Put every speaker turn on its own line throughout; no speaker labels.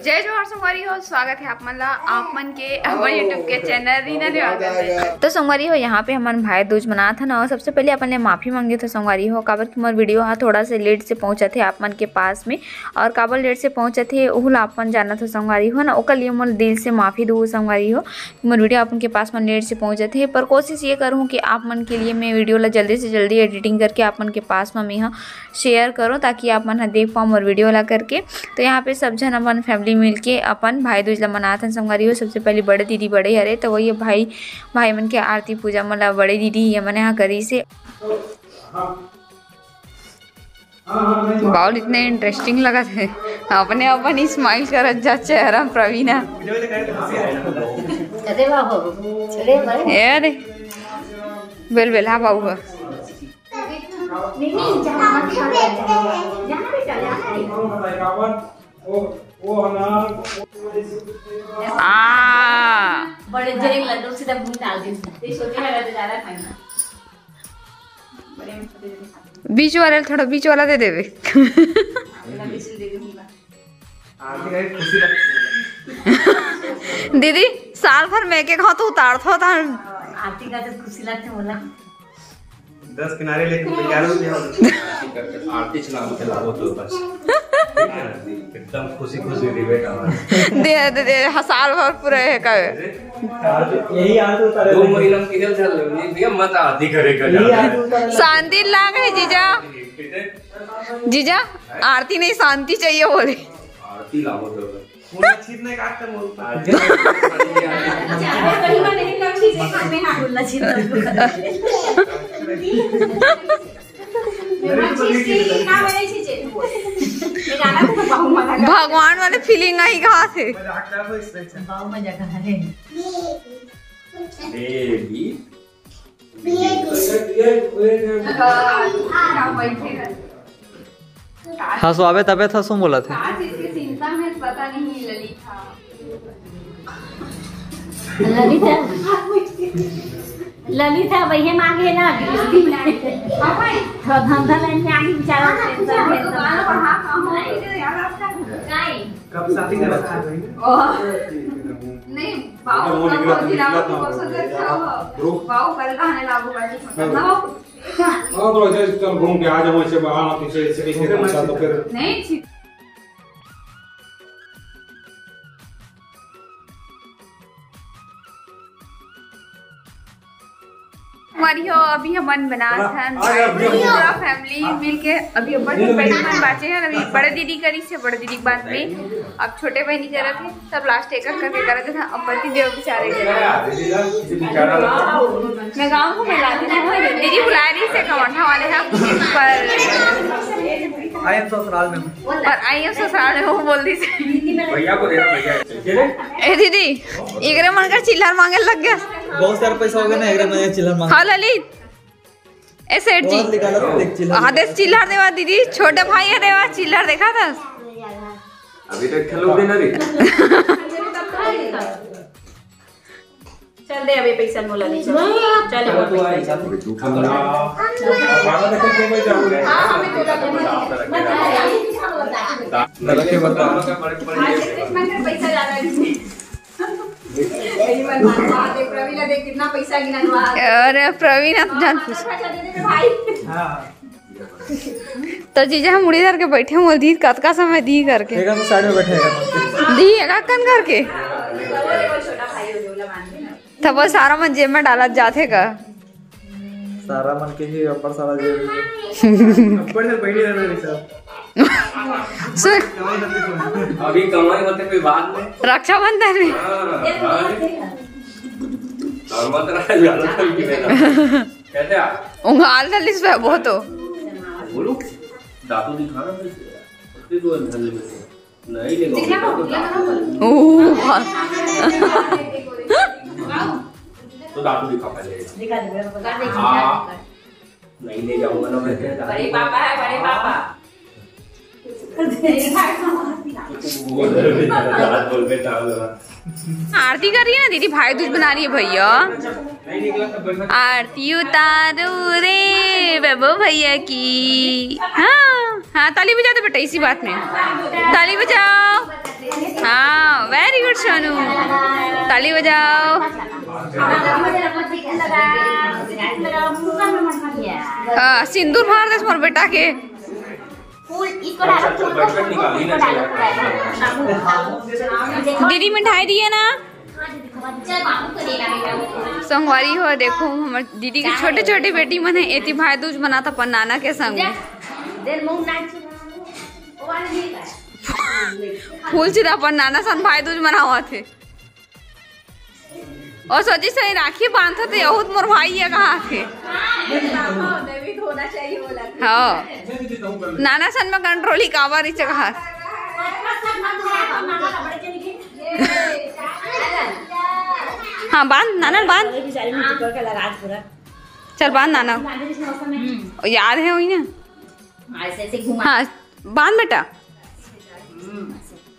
जय जोहार संगवारी हो, स्वागत है आप मन के हमारे यूट्यूब के चैनल रीना देवाल। तो संगवारी हो, यहाँ पे हमारे भाई दूज मना था ना। और सबसे पहले अपन ने माफ़ी मांगी था संगवारी हो, काबर की हमारे वीडियो हाँ थोड़ा से लेट से पहुँचा थे आप मन के पास में। और काबर लेट से पहुँचा थे उहुल आपन जाना था संगवारी हो ना, ओकर लिए मोल दिल से माफ़ी दूँ संगवारी हो। मोर वीडियो अपन के पास में लेट से पहुँचे थे, पर कोशिश ये करूँ कि आप मन के लिए मैं वीडियो ला जल्दी से जल्दी एडिटिंग करके आप मन के पास में मैं यहाँ शेयर करूँ, ताकि आप मन देख पाओ मोर वीडियो ला करके। तो यहाँ पे सब जन अपन फैमिली मिलके अपन भाई दूज ला मनाथन संगवारी हो। सबसे पहले बड़े दीदी बड़े हरे, तो वही भाई मन के आरती पूजा मतलब बड़े दीदी ये मन यहाँ करी से। बाउल इतने इंटरेस्टिंग लगा थे, अपने अपन स्माइल कर जा चेहरा प्रवीणा अरे बेल बेल। हाँ बाबू
बड़े जरेंग लड्डू सीधा भून डाल दी। सोचे है तो ज्यादा खाना
बीच वाले थोड़ा बीच वाला दे देवे। दीदी साल भर मैं के खाओ तो उतार थो था
आरती का तो खुशी लगते बोला
10 किनारे लेके तैयार हो गया आरती चला के लाओ तो बस एकदम खुशी डिबेट
दे साल भर पूरा है का
यही आरती उतारे 2 महीना किधर चल रहे भैया मत आरती करेगा
शांति लाग है जीजा आरती नहीं शांति चाहिए बोले।
आरती लाओ तो पूरा छीनने का कर बोलता है
कहीं में नहीं लक्षी से खाने हां बोलना छीनना भगवान वाले फीलिंग आई कहाँ से
हंसवावे तबियत हंसू बोला थे
चिंता में पता नहीं
ललिता भैया मांगे ना धंधा लाइन में आगे बेचारा
कब शादी कर रखा है
नहीं बाबू कल कहने लागू
तो चल घूम के आ जाओ, ऐसे बहाना पीछे से तो फिर
नहीं हमारी हो। अभी हम बना था पूरा फैमिली मिलके अभी बड़े बहन बाचे हैं। अभी बड़े दीदी करी से बड़े दीदी के बाद में अब छोटे बहनी करे थे, सब लास्ट एक करके करे थे। अब पति देव बेचारे मैं गाँव को बुलाती हूँ, दीदी बुला रही से कमंठा वाले हैं पर
आई एम ससुराल में हूँ बोल दी
भैया को
ए दीदी एकरे मन कर चिल्लर मांगे लग गया।
बहुत सारा पैसा हो गया ना एकरे में चिल्लर मांग।
हाँ ललित ए सेठ जी आदेश चिल्लर देवा दीदी, छोटे भाई है देवा चिल्लर देखा था
अभी तक खेलो देना रे
चल दे अभी पैसा मोला नहीं चल पैसा ज्यादा कितना पैसा गिना।
अरे प्रवीण जान पूछ तो जीजा हम मुड़ी धर के बैठे मोल दी कतका समय दी करके
तो साइड में बैठेगा
दी कन करके तब वो सारा मन जेब में डाला जाते का
सारा मन के ही ऊपर सारा जेब
ऊपर से बैठी रहना
सुन
अभी कमाई होते कोई बात नहीं
रक्षाबंधन में
कैसे आ
उंगाल दलिस पे वो तो
बोलो दातु दिखा रहा है तो नहीं लेगा तो दातु दिखा पहले नहीं ले जाऊंगा ना मैं
बड़े पापा है बड़े पापा
आरती कर रही है ना दीदी, भाई दूज बना रही है भैया। आरती उतारू रे बाबू भैया की। हाँ हाँ ताली बजा दो बेटा, इसी बात में ताली बजाओ। हाँ वेरी गुड सोनू, ताली बजाओ। हाँ सिंदूर मार दे मोर बेटा के। दीदी मिठाई दिए ना संगवारी हो। देखो हमारे दीदी की छोटे छोटे बेटी मन है, एती भाई दूज मना था पर नाना के संग फूल सीधा पर नाना सन भाई दूज मना हुआ थे। और सोची सही राखी बांधते थे, बहुत मोर भाई है कहाँ थे। हाँ नाना सन में कंट्रोल ही काबर ही कहा। हाँ बांध नाना बांध, चल बांध नाना, याद है वही ना। हाँ बांध बेटा।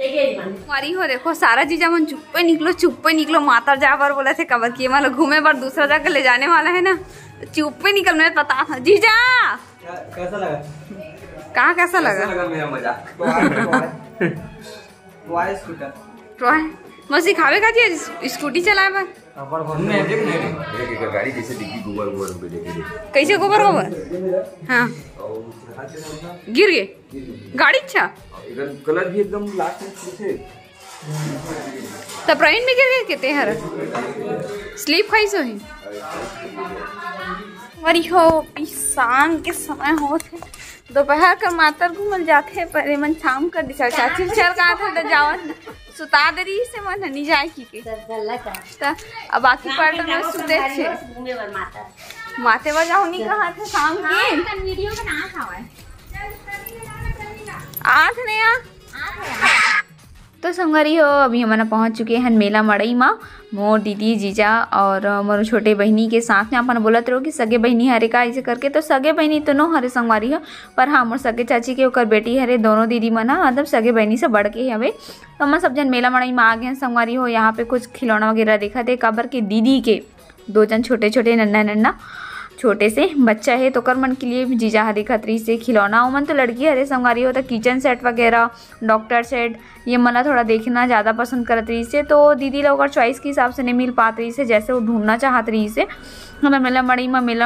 हमारी हो देखो सारा जीजा मन चुप्पे निकलो माता जा पर बोले थे कबर किए मतलब घूमे पर दूसरा जगह ले जाने वाला है ना, तो चुप्पे निकल में पता था। जीजा
कैसा लगा?
कहाँ कैसा लगा?
मेरा मजा
ट्रॉय मैं सिखावे का थी स्कूटी चलाए पर
गाड़ी जैसे डिग्गी गोबर
कैसे गोबर हाँ गिर गए गाड़ी। अच्छा
कलर भी एकदम लास्ट में थे
तब प्रवीण में गिर गए कितने हर स्लीप खाई सो ही वरी हो। शाम के समय होते दोपहर कर मातर घूमल जाते पहले मन शाम कर दिशा चाची चल कहा था जावत सुता दे रही से मन नहीं जाए की के अब बाकी पार्ट में सुते छे माते बजाओ नहीं कहा थे शाम की वीडियो का नाम था आठ नया। तो संगरी हो अभी हमारा पहुंच चुके हैं मेला मड़ई माँ, मोर दीदी जीजा और मोर छोटे बहनी के साथ में अपन बोलत रहो कि सगे बहनी हरे का ऐसे करके। तो सगे बहनी तो नो हरे संगवारी हो पर हाँ मोर सगे चाची के ओकर बेटी हरे दोनों दीदी मना मतलब सगे बहनी से बढ़ के हवे। तो हम सब जन मेला मड़ई में आ गए हैं संगवारी हो। यहाँ पे कुछ खिलौना वगैरह देखा थे काबर के दीदी के दो जन छोटे छोटे नन्ना छोटे से बच्चा है तो कर मन के लिए जीजा हरी खतरी से खिलौना मन तो लड़की हरे संगवारी हो। तो किचन सेट वगैरह डॉक्टर सेट ये मला थोड़ा देखना ज़्यादा पसंद करत रही से, तो दीदी लोग चॉइस के हिसाब से नहीं मिल पात रही से जैसे वो ढूंढना चाहत रही से। हमें मेला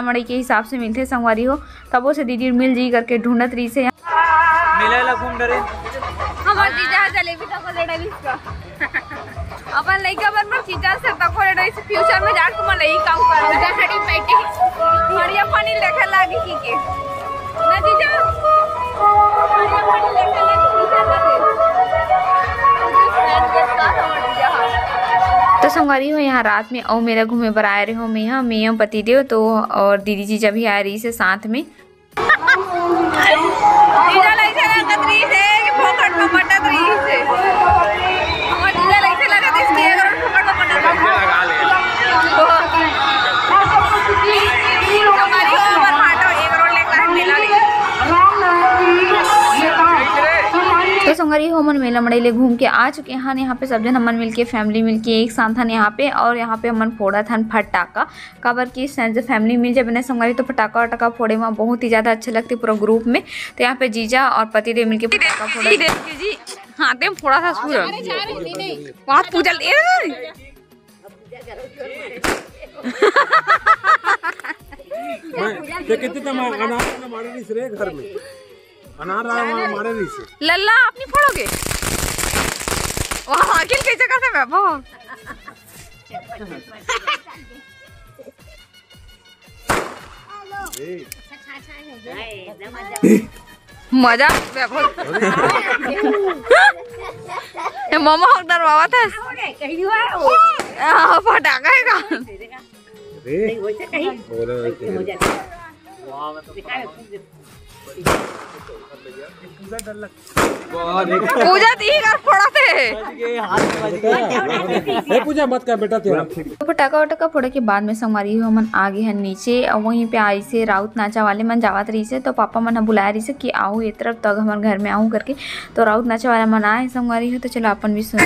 मड़ई के हिसाब से मिलते संगवारी हो तब वो से दीदी मिल जी करके ढूंढत रही से।
मेला घूम डरे
हमार जीजा जलेबी तक ले इसका अपन लइका बन पर चीजा से तक ले फ्यूचर में जाके तुम लई काम कर जा खड़ी बैठी हरिया पानी लेके लागी की के ना जीजा हरिया पानी लेके लागी तो संगवारी हो। यहाँ रात में और मेरा घूमे पर आए रहे हो मैं पति देव तो और दीदी जीजा भी आ रही से साथ में। जीजा लई से कतरी से कि फोकट में मटक रही से और जीजा लई से लगा इसकी एक और फोकट में मटक लगा ले हमारी ऊपर फाटो एक रोड लेकर मेला ले। तो संगरी हो मन मेला मड़ई ले घूम के आ चुके हैं। यहाँ पे सब जन हमन मिलके फैमिली मिलके एक साथ हन यहाँ पे और यहाँ पे हमन फोड़ा था फटाका काबर की जब फैमिली मिल जाए बने संगरी तो फटाका वटाका फोड़े में बहुत ही ज़्यादा अच्छे लगते पूरा ग्रुप में। तो यहाँ पे जीजा और पति देव मिलके फटाका फोड़े जी हाथे में फोड़ा था पूरा बात पूजा
घर में अनार हमारे नहीं से
लल्ला अपनी फोड़ोगे वहाँ अकेले कैसे करते वैभव मजा वैभव मामा हकदार बाबा था फटाका है का पूजा दी कर फोड़ा थे
पूजा मत कर बेटा तेरा।
तो पटाखा वटाखा फोड़े के बाद में संगवारी हो मन आगे हैं नीचे और वहीं पे आई से राउत नाचा वाले मन जावत रही से। तो पापा मन बुलाया रही से कि आओ ये तरफ तक हमारे घर में आऊँ करके। तो राउत नाचा वाला मन आए संगवारी हो तो चलो अपन भी सुन